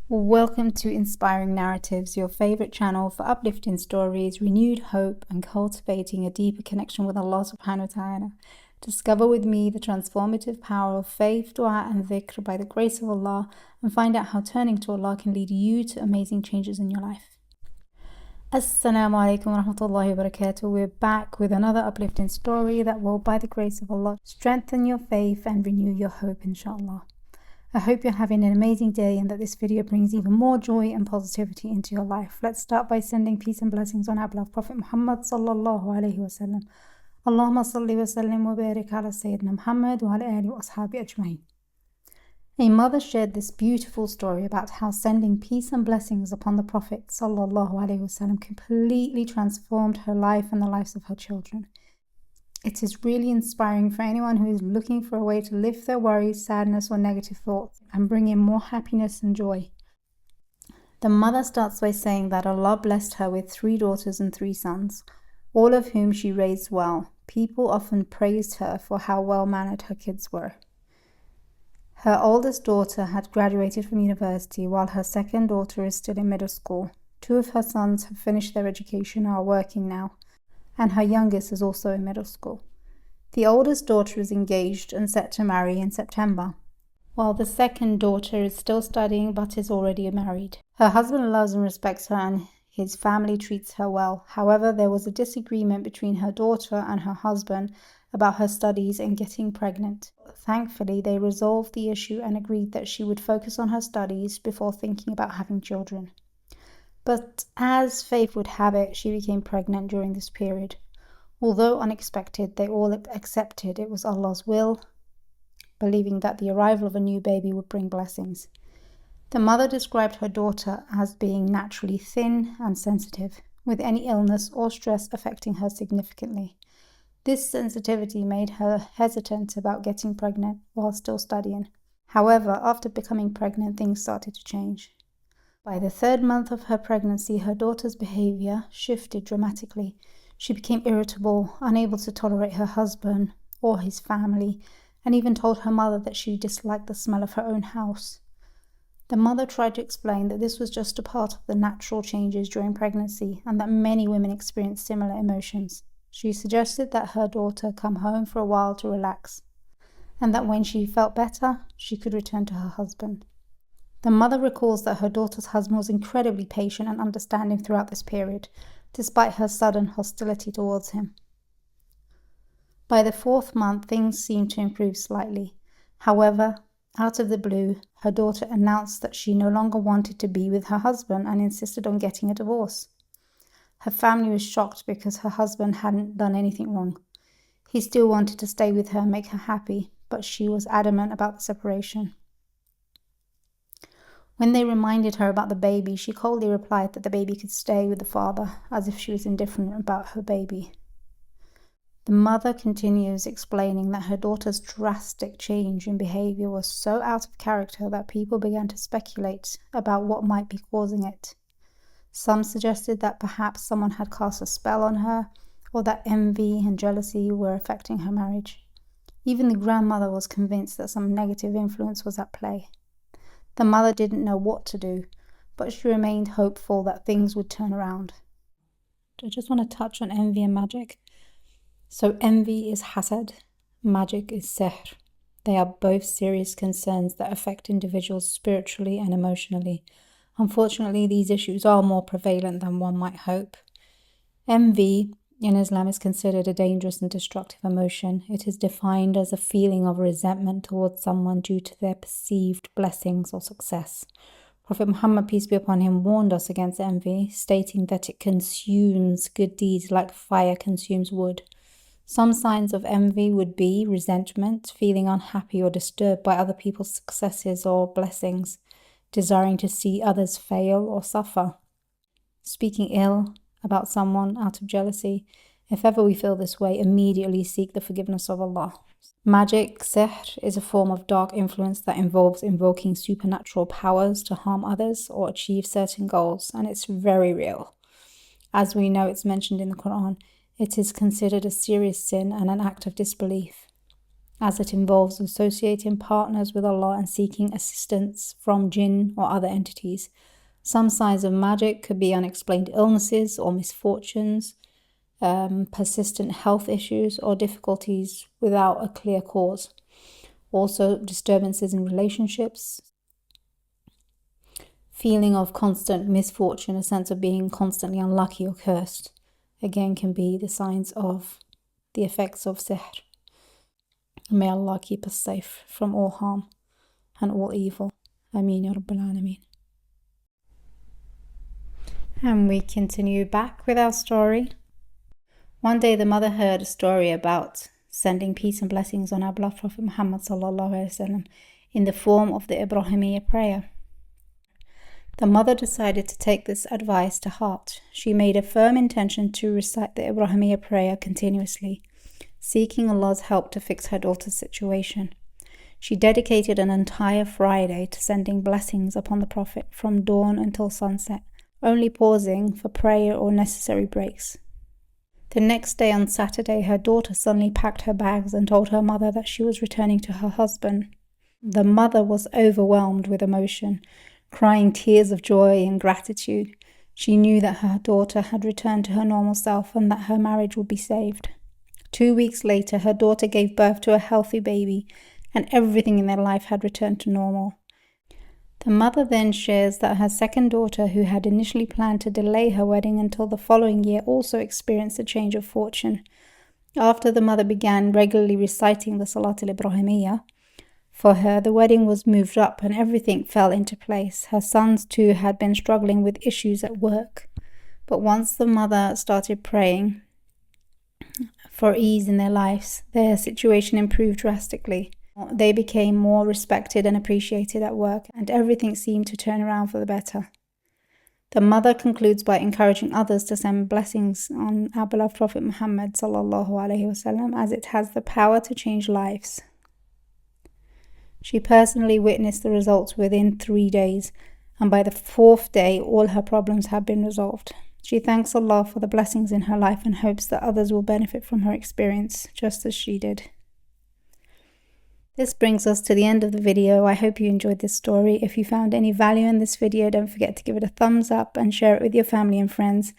Welcome to Inspiring Narratives, your favorite channel for uplifting stories, renewed hope, and cultivating a deeper connection with Allah subhanahu wa ta'ala. Discover with me the transformative power of faith, dua, and dhikr by the grace of Allah, and find out how turning to Allah can lead you to amazing changes in your life. Assalamu alaikum wa rahmatullahi wa barakatuh. We're back with another uplifting story that will, by the grace of Allah, strengthen your faith and renew your hope, inshallah. I hope you're having an amazing day and that this video brings even more joy and positivity into your life. Let's start by sending peace and blessings on our beloved Prophet Muhammad sallallahu alayhi wa sallam. Allahumma salli wa sallim wa barik ala Sayyidina Muhammad wa ala alihi wa ashabi ajma'in. A mother shared this beautiful story about how sending peace and blessings upon the Prophet sallallahu alayhi wa sallam completely transformed her life and the lives of her children. It is really inspiring for anyone who is looking for a way to lift their worries, sadness, or negative thoughts and bring in more happiness and joy. The mother starts by saying that Allah blessed her with 3 daughters and 3 sons, all of whom she raised well. People often praised her for how well-mannered her kids were. Her oldest daughter had graduated from university, while her second daughter is still in middle school. 2 of her sons have finished their education and are working now, and her youngest is also in middle school. The oldest daughter is engaged and set to marry in September, while the second daughter is still studying but is already married. Her husband loves and respects her and his family treats her well. However, there was a disagreement between her daughter and her husband about her studies and getting pregnant. Thankfully, they resolved the issue and agreed that she would focus on her studies before thinking about having children. But as fate would have it, she became pregnant during this period. Although unexpected, they all accepted it was Allah's will, believing that the arrival of a new baby would bring blessings. The mother described her daughter as being naturally thin and sensitive, with any illness or stress affecting her significantly. This sensitivity made her hesitant about getting pregnant while still studying. However, after becoming pregnant, things started to change. By the 3rd month of her pregnancy, her daughter's behavior shifted dramatically. She became irritable, unable to tolerate her husband or his family, and even told her mother that she disliked the smell of her own house. The mother tried to explain that this was just a part of the natural changes during pregnancy and that many women experience similar emotions. She suggested that her daughter come home for a while to relax, and that when she felt better, she could return to her husband. The mother recalls that her daughter's husband was incredibly patient and understanding throughout this period, despite her sudden hostility towards him. By the 4th month, things seemed to improve slightly. However, out of the blue, her daughter announced that she no longer wanted to be with her husband and insisted on getting a divorce. Her family was shocked because her husband hadn't done anything wrong. He still wanted to stay with her and make her happy, but she was adamant about the separation. When they reminded her about the baby, she coldly replied that the baby could stay with the father, as if she was indifferent about her baby. The mother continues explaining that her daughter's drastic change in behavior was so out of character that people began to speculate about what might be causing it. Some suggested that perhaps someone had cast a spell on her, or that envy and jealousy were affecting her marriage. Even the grandmother was convinced that some negative influence was at play. The mother didn't know what to do, but she remained hopeful that things would turn around. I just want to touch on envy and magic. So envy is hasad, magic is sihr. They are both serious concerns that affect individuals spiritually and emotionally. Unfortunately, these issues are more prevalent than one might hope. Envy in Islam is considered a dangerous and destructive emotion. It is defined as a feeling of resentment towards someone due to their perceived blessings or success. Prophet Muhammad, peace be upon him, warned us against envy, stating that it consumes good deeds like fire consumes wood. Some signs of envy would be resentment, feeling unhappy or disturbed by other people's successes or blessings, desiring to see others fail or suffer, speaking ill about someone out of jealousy. If ever we feel this way, immediately seek the forgiveness of Allah. Magic, sihr, is a form of dark influence that involves invoking supernatural powers to harm others or achieve certain goals, and it's very real. As we know, it's mentioned in the Quran. It is considered a serious sin and an act of disbelief. as it involves associating partners with Allah and seeking assistance from jinn or other entities. Some signs of magic could be unexplained illnesses or misfortunes, persistent health issues, or difficulties without a clear cause. Also, disturbances in relationships, feeling of constant misfortune, a sense of being constantly unlucky or cursed, again can be the signs of the effects of sihr. May Allah keep us safe from all harm and all evil. Ameen ya Rabbil Alameen. And we continue back with our story. One day the mother heard a story about sending peace and blessings on our beloved Prophet Muhammad ﷺ in the form of the Ibrahimiyya prayer. The mother decided to take this advice to heart. She made a firm intention to recite the Ibrahimiyya prayer continuously, seeking Allah's help to fix her daughter's situation. She dedicated an entire Friday to sending blessings upon the Prophet from dawn until sunset, only pausing for prayer or necessary breaks. The next day on Saturday, her daughter suddenly packed her bags and told her mother that she was returning to her husband. The mother was overwhelmed with emotion, crying tears of joy and gratitude. She knew that her daughter had returned to her normal self and that her marriage would be saved. 2 weeks later, her daughter gave birth to a healthy baby, and everything in their life had returned to normal. The mother then shares that her second daughter, who had initially planned to delay her wedding until the following year, also experienced a change of fortune. After the mother began regularly reciting the Salat al-Ibrahimiyya for her, the wedding was moved up and everything fell into place. Her sons too had been struggling with issues at work. But once the mother started praying for ease in their lives, their situation improved drastically. They became more respected and appreciated at work, and everything seemed to turn around for the better. The mother concludes by encouraging others to send blessings on our beloved Prophet Muhammad ﷺ, as it has the power to change lives. She personally witnessed the results within 3 days, and by the 4th day, all her problems have been resolved. She thanks Allah for the blessings in her life and hopes that others will benefit from her experience, just as she did. This brings us to the end of the video. I hope you enjoyed this story. If you found any value in this video, don't forget to give it a thumbs up and share it with your family and friends.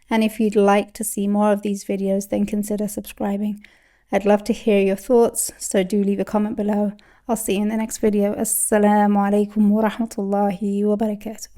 And if you'd like to see more of these videos, then consider subscribing. I'd love to hear your thoughts, so do leave a comment below. I'll see you in the next video. Assalamu alaikum wa rahmatullahi wa barakatuh.